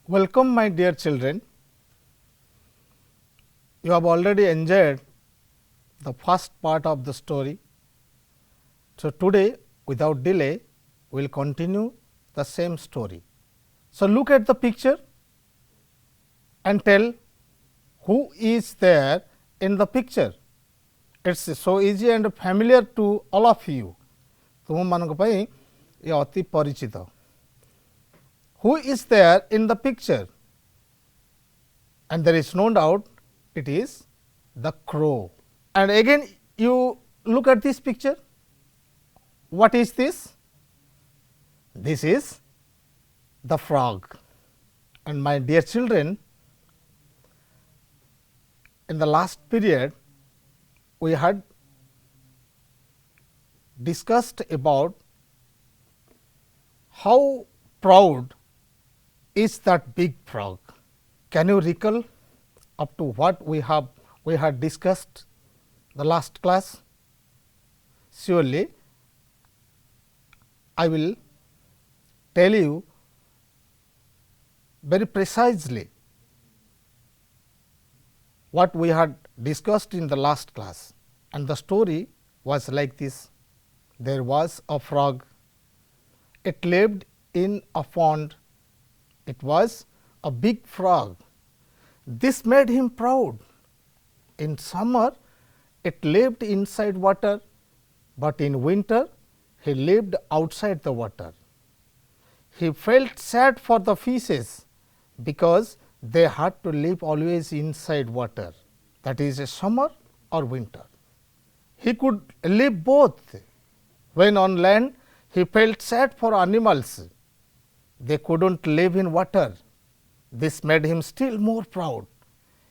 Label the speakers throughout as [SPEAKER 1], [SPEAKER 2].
[SPEAKER 1] Welcome my dear children. You have already enjoyed the first part of the story. So, today without delay we will continue the same story. So, look at the picture and tell who is there in the picture. It is so easy and familiar to all of you. तुम मानक पई ये अति परिचित. Who is there in the picture? And there is no doubt it is the crow. And again you look at this picture. What is this? This is the frog. And my dear children, in the last period we had discussed about how proud is that big frog. Can you recall up to what we had discussed the last class? Surely I will tell you very precisely what we had discussed in the last class, and the story was like this. There was a frog. It lived in a pond. It was a big frog. This made him proud. In summer it lived inside water, but in winter he lived outside the water. He felt sad for the fishes because they had to live always inside water, that is a summer or winter. He could live both. When on land he felt sad for animals, they could not live in water. This made him still more proud.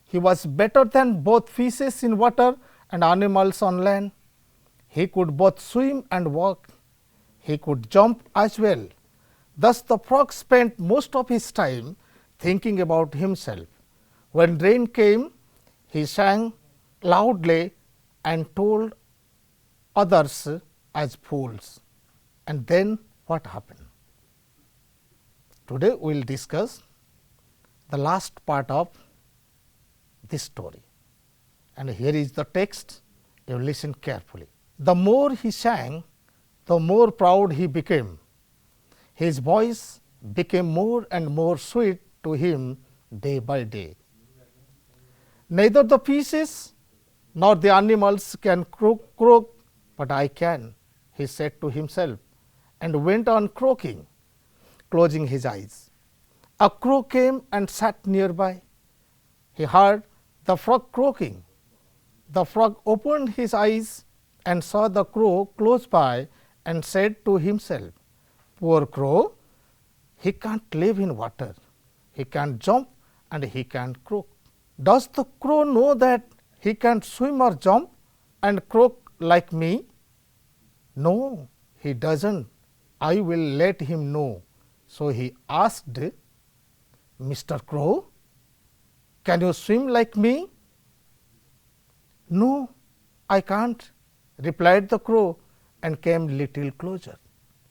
[SPEAKER 1] He was better than both fishes in water and animals on land. He could both swim and walk. He could jump as well. Thus the frog spent most of his time thinking about himself. When rain came, he sang loudly and told others as fools. And then what happened? Today we will discuss the last part of this story, and here is the text. You listen carefully. The more he sang, the more proud he became. His voice became more and more sweet to him day by day. Neither the fishes nor the animals can croak, but I can, he said to himself, and went on croaking, closing his eyes. A crow came and sat nearby. He heard the frog croaking. The frog opened his eyes and saw the crow close by and said to himself, poor crow, he can't live in water, he can't jump and he can't croak. Does the crow know that he can't swim or jump and croak like me? No, he doesn't. I will let him know. So he asked, Mr. Crow, can you swim like me? No, I can't, replied the crow and came little closer.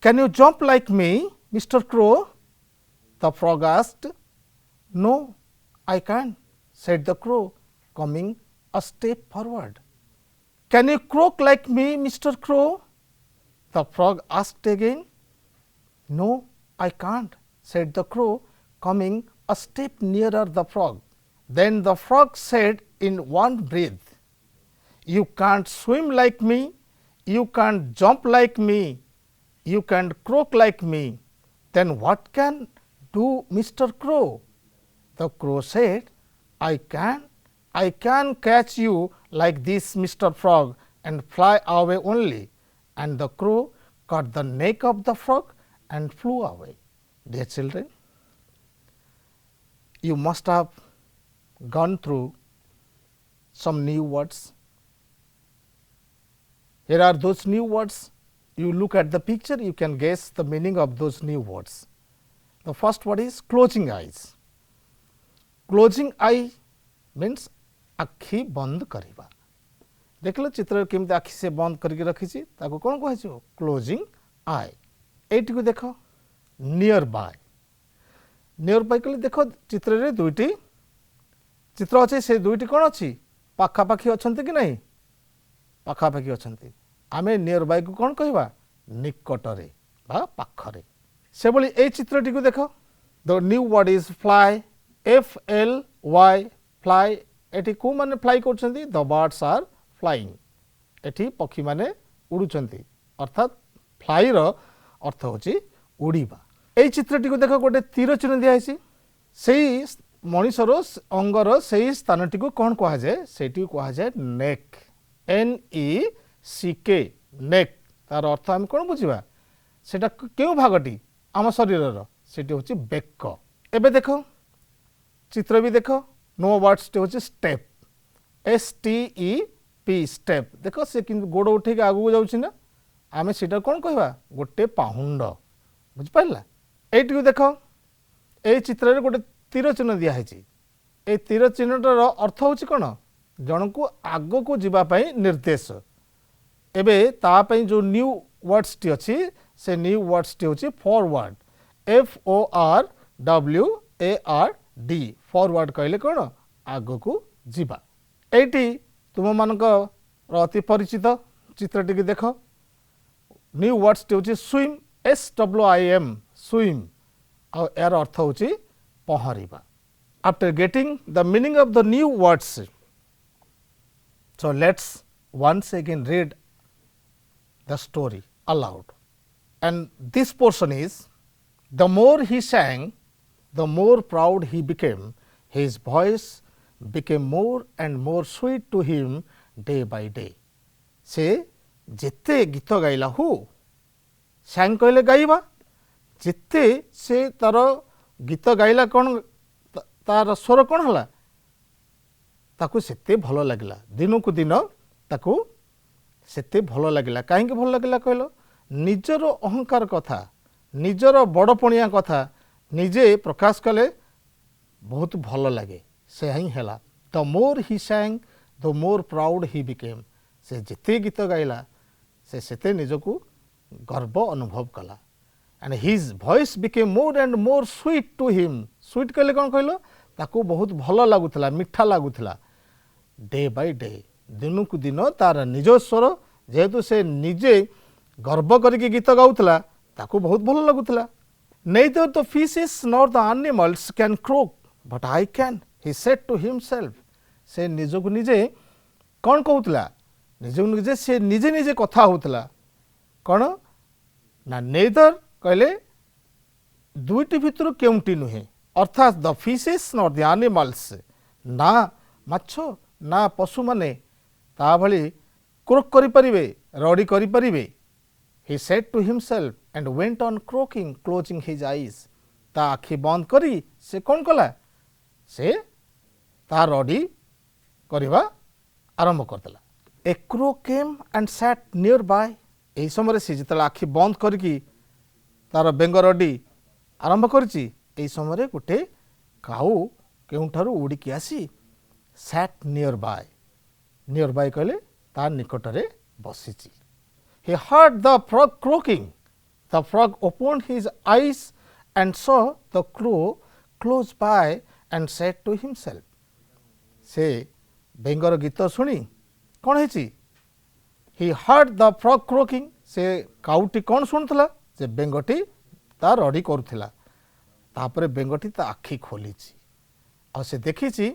[SPEAKER 1] Can you jump like me, Mr. Crow? The frog asked. No, I can't, said the crow, coming a step forward. Can you croak like me, Mr. Crow? The frog asked again. No, I can't, said the crow, coming a step nearer the frog. Then the frog said in one breath, you can't swim like me, you can't jump like me, you can't croak like me. Then what can do Mr. Crow? The crow said, I can catch you like this, Mr. Frog, and fly away only. And the crow caught the neck of the frog and flew away. Dear children, you must have gone through some new words. Here are those new words. You look at the picture, you can guess the meaning of those new words. The first word is closing eyes. Closing eye means आखि बंद करिबा. देखल चित्र केमती आखि से बंद करके रखी ताको कौन कह क्लोजिंग आई. एटी को देख नियर बाय. नियर बाय कहले देख चित्र रे दुईटी चित्र अच्छे से दुईटी कौन अच्छी पाखापाखी अच्छा कि नहीं पाखापाखि अच्छा आम नियर बाय को कौन कहवा निकटरे बा पाखरे से भली ए चित्रटी को देख the new word is fly FLY fly एटी को माने फ्लाई करछंती द बर्ड्स आर फ्लाइंग एटी पक्षी माने उड़ुचंती अर्थात फ्लाई रो अर्थ होची उड़ीबा ए चित्रटी को देख गोटे तीर चिन्ह दिया हैसी सेही मनुष्यर अंगर से स्थानटी को कौन कहा जाए सेठी कहा जाए नेक NECK नेक तार अर्थ आम कौन बुझा सेटा क्यों भागटी आम शरीर सेटी होची बेक एबे देख चित्र भी देख नो वर्ड्स टे होची स्टेप STEP स्टेप देख से किंतु गोड़ उठे आगू जाउछि ना आमे सेटा कौन कहवा गोटे पाहुंड बुझ पाइला एटी को देख ए चित्र रे गोटे तीर चिन्ह दिया है तीर चिन्हटार अर्थ होची कौन जन को आग को जीवाई निर्देश एबे तापाई जो न्यू वर्ड्स टी अच्छी से न्यू वर्ड्स टी होची फॉरवर्ड FORWARD फॉरवर्ड कहले कौन आग को जीवा एटी तुम मानक अति परिचित चित्रटी देख न्यू वर्ड्स टी होची स्विम SWIM स्विम और यार अर्थ होची पहरिबा after getting the meaning of the new words so let's once again read the story aloud and this portion is the more he sang the more proud he became his voice became more and more sweet to him day by day से जिते गीत गाइला who sang कहले गाइबा जिते से तार गीत गाइला कौन तार स्वर कौन हला ताकू सेते भल लगिला दिन को दिन ताकू सेते भल लगिला कहीं भल लगिला कहलो निजर अहंकार कथा निजर बड़पणिया कथा निजे प्रकाश कले बहुत भल लगे से ही हैला the more he sang the more proud he became से जिते गीत गाइला से सेते निजको गर्व अनुभव कला and his voice became more and more sweet to him sweet कहले कौन कहलो ताकू बहुत भल लगुला मिठा लगुला डे बाय डे दिन को दिन तार निज स्वर जेहेतु से निजे गर्व करके गीत गाउला ताकू बहुत भल लगुला neither the fishes nor the animals can croak but I can he said to himself से निज को निजे कौन कहूला निज को निजे से निजे निजे कथा होतला कौन ना neither कहले दुईटी भितर केउटी नुहे अर्थात the fishes not the animals ना माछ ना पशु माने ता भली क्रोक करि परिबे रडी करि परिबे he said to himself and went on croaking closing his eyes ता आखि बंद करी से कौन कला से ता रडी करवा आरंभ करदेला a crow came and sat near by एही समय से जितला आखि बंद करके तार बेंग रडी आरंभ करची एही समय गोटे काऊ केउठारु उड़िकी आसी सैट नियर बाय कहले तार निकटरे बसिची he heard the frog croaking the frog opened his eyes and saw the crow close by and said to himself से बेंगर गीत सुनी कौन है he heard the frog croaking से काउटी कौन शुणुला से बेंगटी ता रडी करुला तापरे बेंगटी ता आखि खोली और से देखी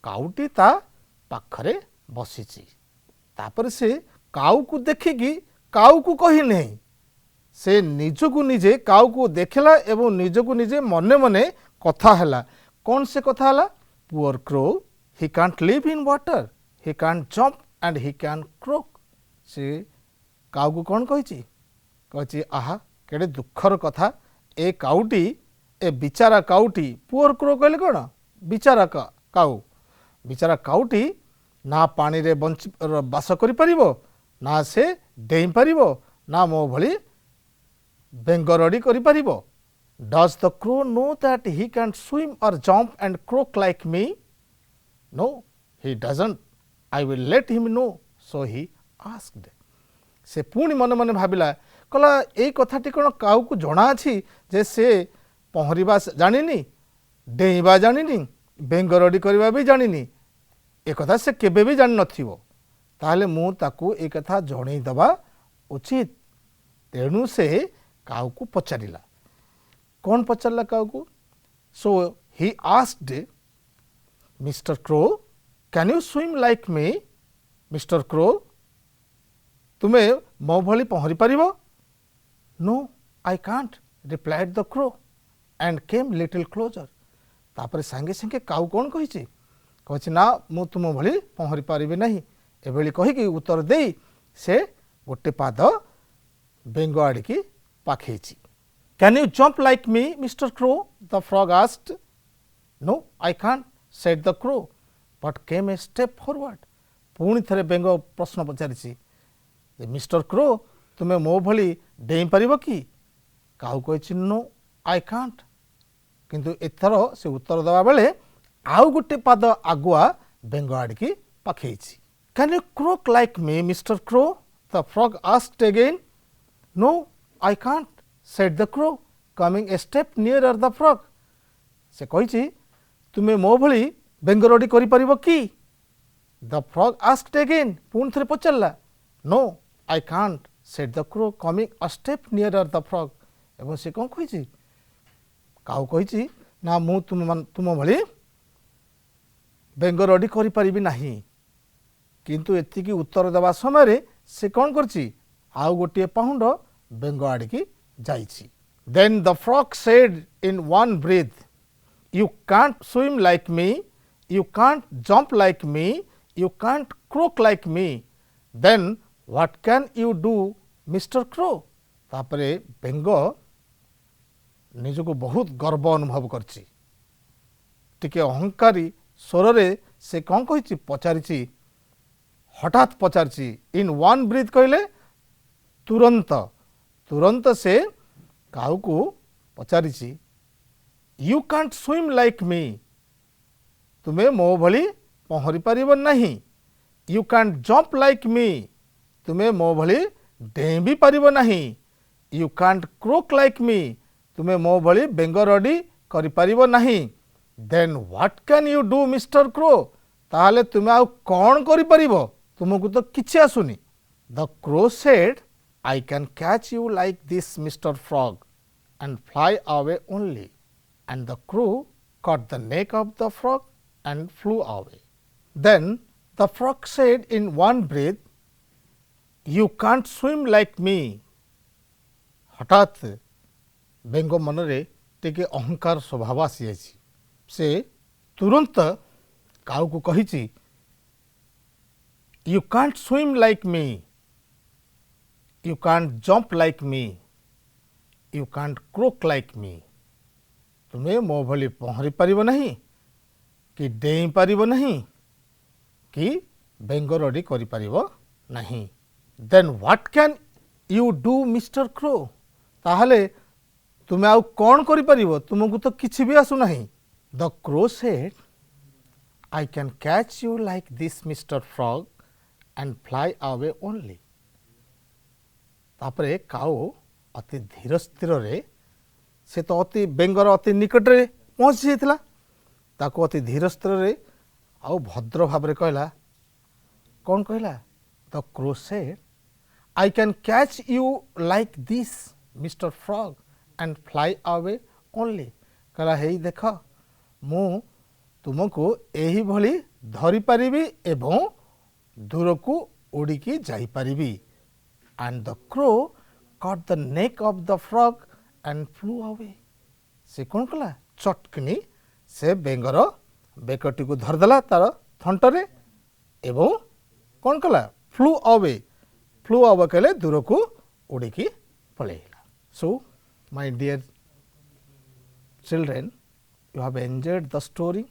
[SPEAKER 1] काउटी ता पाखरे बसीची तापर से काऊ को देखिकी काऊ को कही नहीं से निज को निजे काऊ को देखला एवं निज को निजे मने मने कथा हला कौन से कथा हला poor crow he can't live in water he can't jump and he can crook से काऊ को कौन कही आहा केड़े दुखर कथा ए काउटी ए बिचारा काउटी पुअर क्रो कहले कौन बिचारा बिचारा काउटी ना पानी रे बास करि परिबो ना से डेई पारिबो ना मो भली बेंगरडी करि पारिबो does the crow know that he can swim or jump and croak like me no he doesn't I will let him know so he asked से पुणी मन मन भाबिला कहला ए कथाटी कोन काऊ को जणा अछि जे से पहरिबा जानिनी डेइबा जानिनी बेंगरडी करवा भी जानिनी एक से केबे भी जान नथिबो ताहले मु ताकू एक कथा जणै दबा उचित तेणु से काऊ को पचारिला कौन पचारला काऊ को so he asked mister crow can you swim like me mister crow तुम्हें मो भली पहरी पारिबो no I can't replied the crow and came little closer तापर सांगे सांगे काऊ कौन कहिछि कहछि ना मु तुम भली पहरी पारिबे नहीं एभली कहिकी उत्तर देई से गोटे पाद बेंग आड़िकी पाखेछि can you jump like me mister crow the frog asked no I can't said the crow but came a step forward पुणी थे बेंग प्रश्न पचारिछि मिस्टर क्रो तुम्हें मो भली डेई पारिबो कि काऊ कहिछि नो आई कांट किंतु एथर से उत्तर देवा बेले आउ गोटे पाद आगुआ बेंग आड़िकी पाखेछि can you croak like me mister crow the frog asked again no I can't said the crow coming a step nearer the frog से कहिछि तुम्हें मो भली बेंगरडी करि परिबो कि द फ्रॉग आस्क्ड अगेन पुणी थे पचारला no I can't said the crow coming a step nearer the frog एवं से कौन कहिछि काऊ कहिछि ना मु तुम भली बेंगरडी करि परिबि नाही किंतु एतिकी उत्तर देवा समय से कौन करछि आउ गोटे पाउंड बेंग आड़िकी जाइछि then the frog said in one breath you can't swim like me you can't jump like me you can't croak like me then what can you do mister crow तापरे बेंग निजको बहुत गर्व अनुभव करछि टिके अहंकारी स्वर रे से कौन कहिछि पचारिछि हठात पचारिछि इन वन ब्रीथ कहले तुरंत तुरंत से काऊ को पचारिछि you can't swim like me तुम्हें मो भली पहरी पारिबो नहीं you can't jump like me तुम्हें मो भली डेई भी पारिबो नहीं you can't croak like me तुम्हें मो भली बेंगरडी करि पारिबो नहीं then what can you do mister crow ताहले तुम्हें आउ कौन करि पारिबो तुमको तो किछि आसुनी the crow said I can catch you like this mister frog and fly away only and the crow caught the neck of the frog and flew away. Then the frog said in one breath, you can't swim like me. हठात बेंग मनरे टिके अहंकार स्वभाव आसी जाइछि से तुरंत काऊ को कहिछि you can't swim like me, you can't jump like me, you can't croak like me. तुम्हें मो भली पहरी पारिबो नहीं कि डेई पारिबो नहीं कि बेंगरडी करि पारिबो नहीं. Then what can you do mister crow ताहले तुम्हें आउ कौन करि पारिबो तुमको तो किछि भी आसु नहीं. The crow said I can catch you like this mister frog and fly away only. तापरे काऊ अति धीर स्थिर रे से तो अति बेंगर अति निकट रे पहुँची जाइतिला ताको अति धीर स्थिर रे आउ भद्र भाव रे कहला कौन कहला the crow said I can catch you like this mister frog and fly away only. कहला हे देख मु तुमको एही भली धरि पारिबी एवं दूर को उड़ीकी जाई पारिबी. And the crow caught the neck of the frog and flew away. से कौन कला चटकनी से बेंगर बेकटी को धरदेला तार थंटरे एवं कौन कला फ्लू अवे कहले दूर को उड़ीकी पळेला. So my dear children, you have enjoyed the story,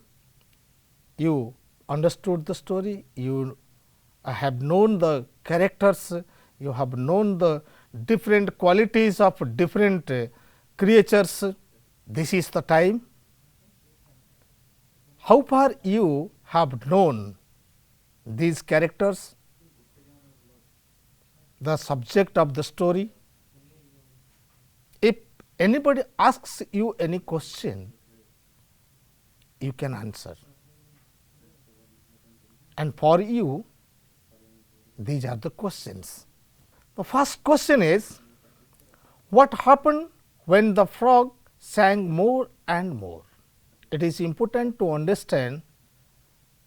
[SPEAKER 1] you understood the story, you have known the characters, you have known the different qualities of different creatures. This is the time. How far you have known these characters, the subject of the story? If anybody asks you any question, you can answer. And for you, these are the questions. The first question is, what happened when the frog sang more and more? It is important to understand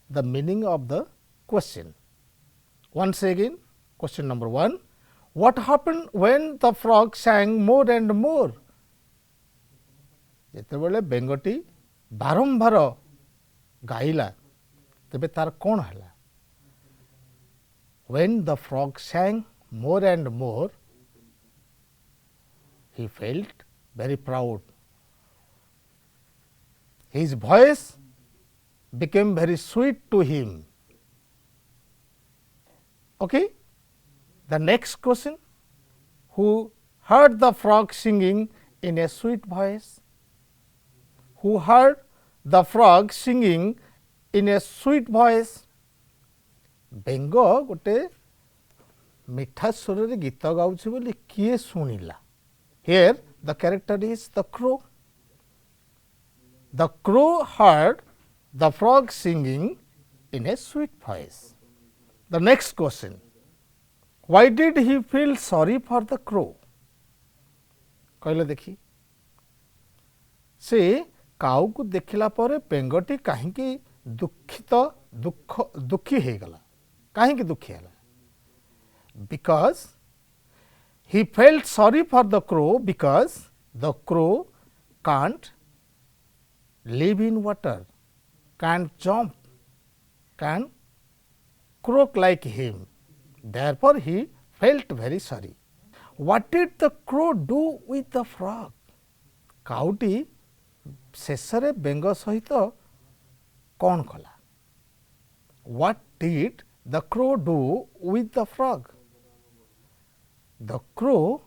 [SPEAKER 1] the meaning of the question. Once again, question number 1, what happened when the frog sang more and more? ଯେତେବେଳେ ବେଙ୍ଗଟି ବାରମ୍ବାର ଗାଇଲା ତେବେ ତାର କ'ଣ ହେଲା? When the frog sang more and more, he felt very proud. His voice became very sweet to him. Okay? The next question, who heard the frog singing in a sweet voice? Who heard the frog singing in a sweet voice? ବେଙ୍ଗ ଗୋଟେ ମିଠା ସ୍ୱରରେ ଗୀତ ଗାଉଛି ବୋଲି କିଏ ଶୁଣିଲା? Here the character is the crow. The crow heard the frog singing in a sweet voice. The next question, why did he feel sorry for the crow? କହିଲେ ଦେଖି, ସେ କାଉକୁ ଦେଖିଲା ପରେ ବେଙ୍ଗଟି କାହିଁକି ଦୁଃଖୀ ହେଇଗଲା? କାହିଁକି ଦୁଃଖୀ ହେଲା? Because he felt sorry for the crow because the crow can't live in water, can't jump, can croak like him. Therefore, he felt very sorry. What did the crow do with the frog? କାଉଟି ଶେଷରେ ବେଙ୍ଗ ସହିତ କ'ଣ କଲା? What did the crow do with the frog? The crow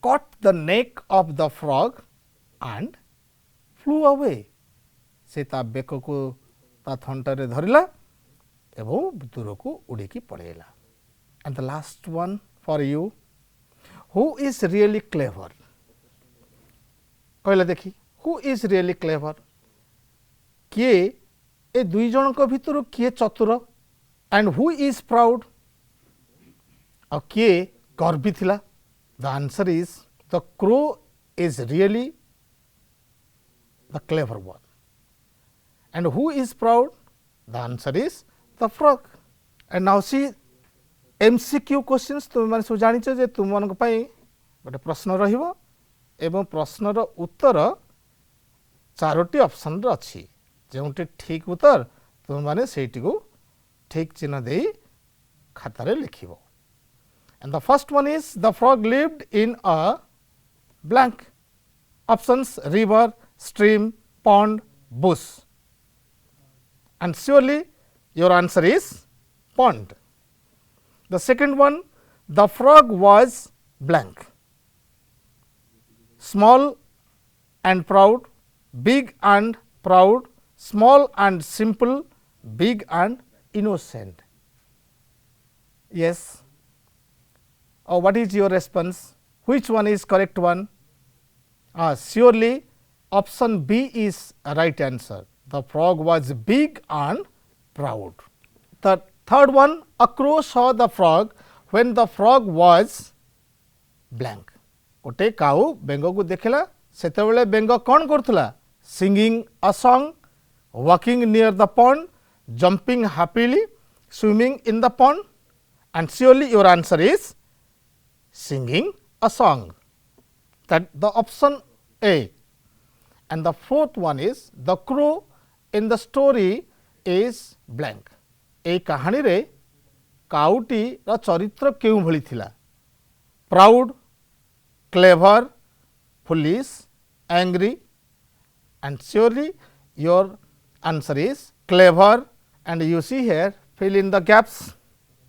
[SPEAKER 1] caught the neck of the frog and flew away. ସେ ତା ବେକକୁ ତା ଥଣ୍ଟରେ ଧରିଲା ଏବଂ ଦୂରକୁ ଉଡ଼ିକି ପଳେଇଲା. And the last one for you, who is really clever? କହିଲେ ଦେଖି, who is really clever? କିଏ ଏ ଦୁଇ ଜଣଙ୍କ ଭିତରୁ କିଏ ଚତୁର? And who is proud? ଆଉ କିଏ ଗର୍ବୀ ଥିଲା? The answer is the crow is really the clever one. And who is proud? The answer is the frog. And now see MCQ questions. तुम माने सब जानिछ जे तुम मानक पई गोटे प्रश्न रहिबो एवं प्रश्नर उत्तर चारोटी ऑप्शन रे अछि. जेउटे ठीक उत्तर तुम माने सेठी को ठीक चिन्ह देई खाता रे लिखिबो. And the first one is, the frog lived in a blank. Options: river, stream, pond, bush. And surely your answer is pond. The second one, the frog was blank. Small and proud, big and proud, small and simple, big and innocent. Yes. Oh, what is your response? Which one is correct one? Surely option B is a right answer. The frog was big and proud. The third one, a crow saw the frog when the frog was blank. गोटे काऊ बेंग को देखला सेतेबेले बेंग कौन करथुला? Singing a song, walking near the pond, jumping happily, swimming in the pond. And surely your answer is singing a song. That the option A. And the fourth one is, the crow in the story is blank. ए कहानी रे काउटी रा चरित्र केउ भली थिला? Proud, clever, foolish, angry. And surely your answer is clever. And you see here, fill in the gaps.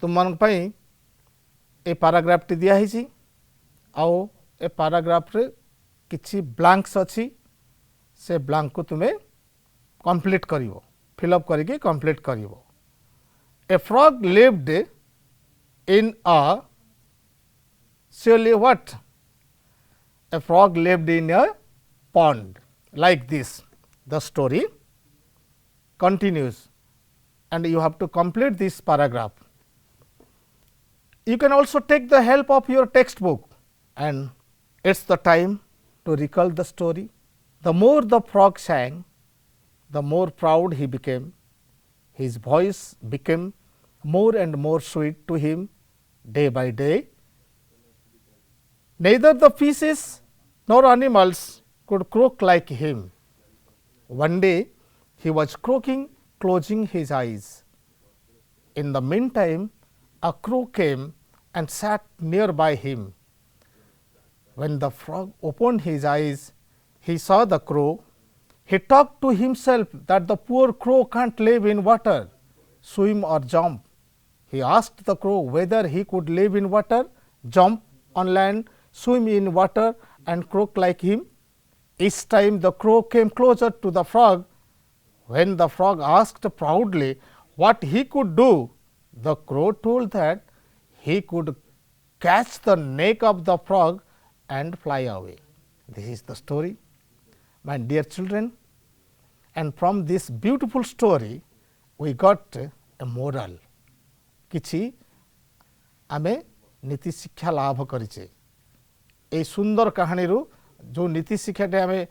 [SPEAKER 1] तुम मन पई ए पैराग्राफ टी दिया हिची आउ ए पैराग्राफ रे किछि ब्लैंक्स अछि से ब्लैंक को तुमे कंप्लीट करिवो, फिल अप करके complete करिवो. A frog lived in a, surely what? A frog lived in a pond, like this the story continues, and you have to complete this paragraph. You can also take the help of your textbook, and it is the time to recall the story. The more the frog sang, the more proud he became. His voice became more and more sweet to him day by day. Neither the fishes nor animals could croak like him. One day he was croaking, closing his eyes. In the meantime, a crow came and sat nearby him. When the frog opened his eyes, he saw the crow. He talked to himself that the poor crow can't live in water, swim or jump. He asked the crow whether he could live in water, jump on land, swim in water and croak like him. Each time the crow came closer to the frog. When the frog asked proudly what he could do, the crow told that he could catch the neck of the frog and fly away. This is the story, my dear children, and from this beautiful story we got a moral. किछि आमे नीति शिक्षा लाभ करिचे। ए सुंदर कहानी रू जो नीति शिक्षाटे आमे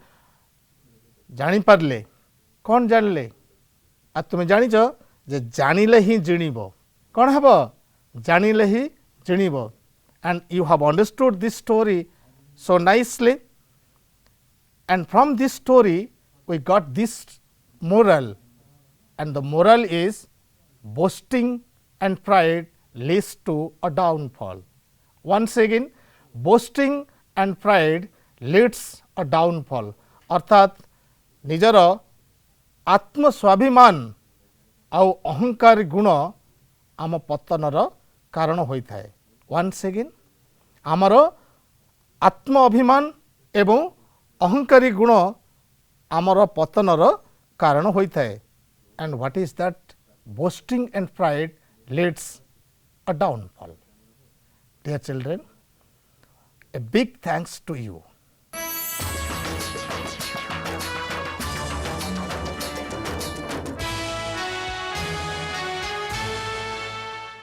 [SPEAKER 1] जानी पारले, कौन जानले? आ तुमे जानिछ जे जानिले ही जिणिबो। कौन हबो? जानिले ही जिणिबो। And you have understood this story so nicely, and from this story we got this moral, and the moral is boasting and pride leads to a downfall. Once again, boasting and pride leads a downfall. अर्थात निजर आत्म स्वाभिमान आउ अहंकार गुण आम पतनर कारण होता है। Once again, आमर आत्म अभिमान एवं अहंकारी गुण आमर पतनर कारण होता है। And what is that? Boasting and pride leads a downfall. Dear children, a big thanks to you.